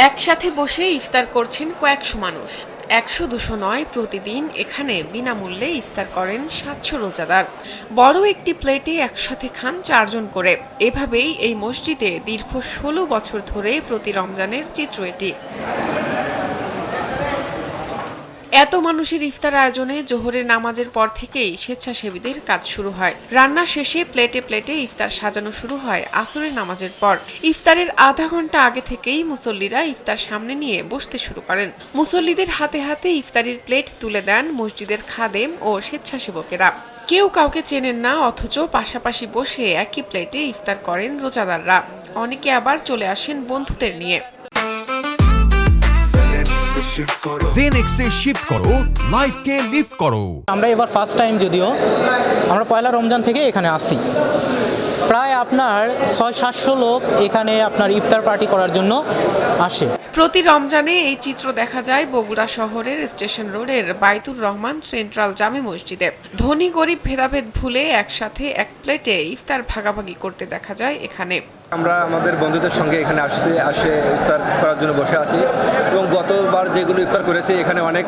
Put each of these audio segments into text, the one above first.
একসাথে বসে ইফতার করছেন কয়েকশো মানুষ। 100-200 নয়, প্রতিদিন এখানে বিনামূল্যে ইফতার করেন 700 রোজাদার। বড় একটি প্লেটে একসাথে খান 4 জন করে। এভাবেই এই মসজিদে দীর্ঘ 16 বছর ধরে প্রতি রমজানের চিত্র এটি। এত মানুষের ইফতার আয়োজনে জোহরের নামাজের পর থেকেই স্বেচ্ছাসেবীদের কাজ শুরু হয়। রান্না শেষে প্লেটে প্লেটে ইফতার সাজানো শুরু হয় আসরের নামাজের পর। ইফতারের আধা ঘন্টা আগে থেকেই মুসল্লিরা ইফতার সামনে নিয়ে বসতে শুরু করেন। মুসল্লিদের হাতে হাতে ইফতারির প্লেট তুলে দেন মসজিদের খাদেম ও স্বেচ্ছাসেবকেরা। কেউ কাউকে চেনেন না, অথচ পাশাপাশি বসে একই প্লেটে ইফতার করেন রোজাদাররা। অনেকে আবার চলে আসেন বন্ধুদের নিয়ে। জেনেক্সে শিফট করো, লাইফকে লিফট করো। আমরা এবার ফার্স্ট টাইম, যদিও আমরা পয়লা রমজান থেকে এখানে আসি। প্রায় আপনার 600-700 লোক এখানে আপনার ইফতার পার্টি করার জন্য আসে। প্রতি রমজানে এই চিত্র দেখা যায় বগুড়া শহরের স্টেশন রোডের বাইতুর রহমান সেন্ট্রাল জামে মসজিদে। ধনী গরিব ভেদাভেদ ভুলে একসাথে এক প্লেটে ইফতার ভাগাভাগি করতে দেখা যায় এখানে। আমরা আমাদের বন্ধুদের সঙ্গে এখানে আসে ইফতার করার জন্য বসে আছি এবং গতবার যেগুলো ইফতার করেছি এখানে অনেক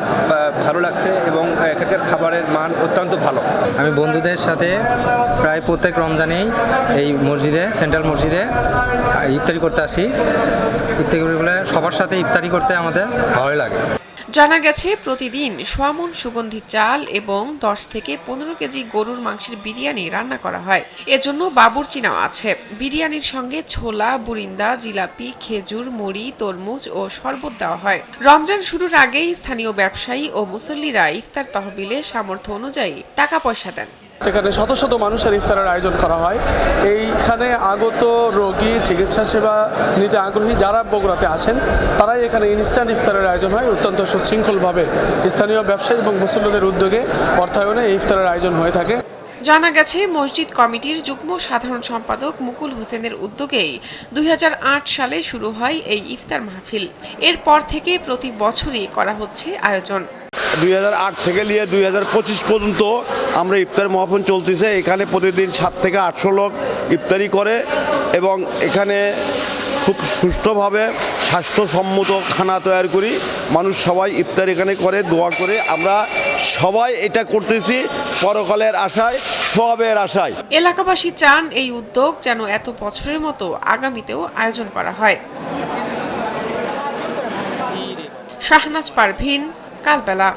ভালো লাগছে এবং এখানকার খাবারের মান অত্যন্ত ভালো। আমি বন্ধুদের সাথে প্রায় প্রত্যেক রমজানেই এই মসজিদে, সেন্ট্রাল মসজিদে ইফতারি করতে আসি। ইফতারি করে সবার সাথে ইফতারি করতে আমাদের ভালোই লাগে। জানা গেছে প্রতিদিন সোয়ামন সুগন্ধি চাল এবং 10 থেকে 15 কেজি গরুর মাংসের বিরিয়ানি রান্না করা হয়। এজন্য বাবুর্চিনাও আছে। বিরিয়ানির সঙ্গে ছোলা, বুরিন্দা, জিলাপি, খেজুর, মুড়ি, তরমুজ ও শরবত দেওয়া হয়। রমজান শুরুর আগেই স্থানীয় ব্যবসায়ী ও মুসল্লিরা ইফতার তহবিলে সামর্থ্য অনুযায়ী টাকা পয়সা দেন। এখানে শত শত মানুষের ইফতারের আয়োজন করা হয়। এইখানে আগত রোগী, চিকিৎসা সেবা নিতে আগ্রহী যারা বগুড়াতে আসেন, তারাই এখানে ইনস্ট্যান্ট ইফতারের আয়োজন হয় অত্যন্ত সুশৃঙ্খলভাবে। স্থানীয় ব্যবসায়ী এবং মুসল্লিদের উদ্যোগে অর্থায়নে এই ইফতারের আয়োজন হয়ে থাকে। জানা গেছে মসজিদ কমিটির যুগ্ম সাধারণ সম্পাদক মুকুল হোসেনের উদ্যোগেই 2008 সালে শুরু হয় এই ইফতার মাহফিল। এরপর থেকে প্রতি বছরই করা হচ্ছে আয়োজন। 2008 থেকে নিয়ে 2025 পর্যন্ত আমরা ইফতার মাহফিল চলতেছে। এখানে প্রতিদিন 700 থেকে 800 লোক ইফতারি করে এবং এখানে খুব সুষ্ঠুভাবে স্বাস্থ্যসম্মত খানা তৈরি করি। মানুষ সবাই ইফতার এখানে করে, দোয়া করে। আমরা সবাই এটা করতেছি পরকালের আশায়, সওয়াবের আশায়। এলাকাবাসী চান এই উদ্যোগ যেন এত বছরের মতো আগামীতেও আয়োজন করা হয়। শাহনাজ পারভিন, কালবেলা।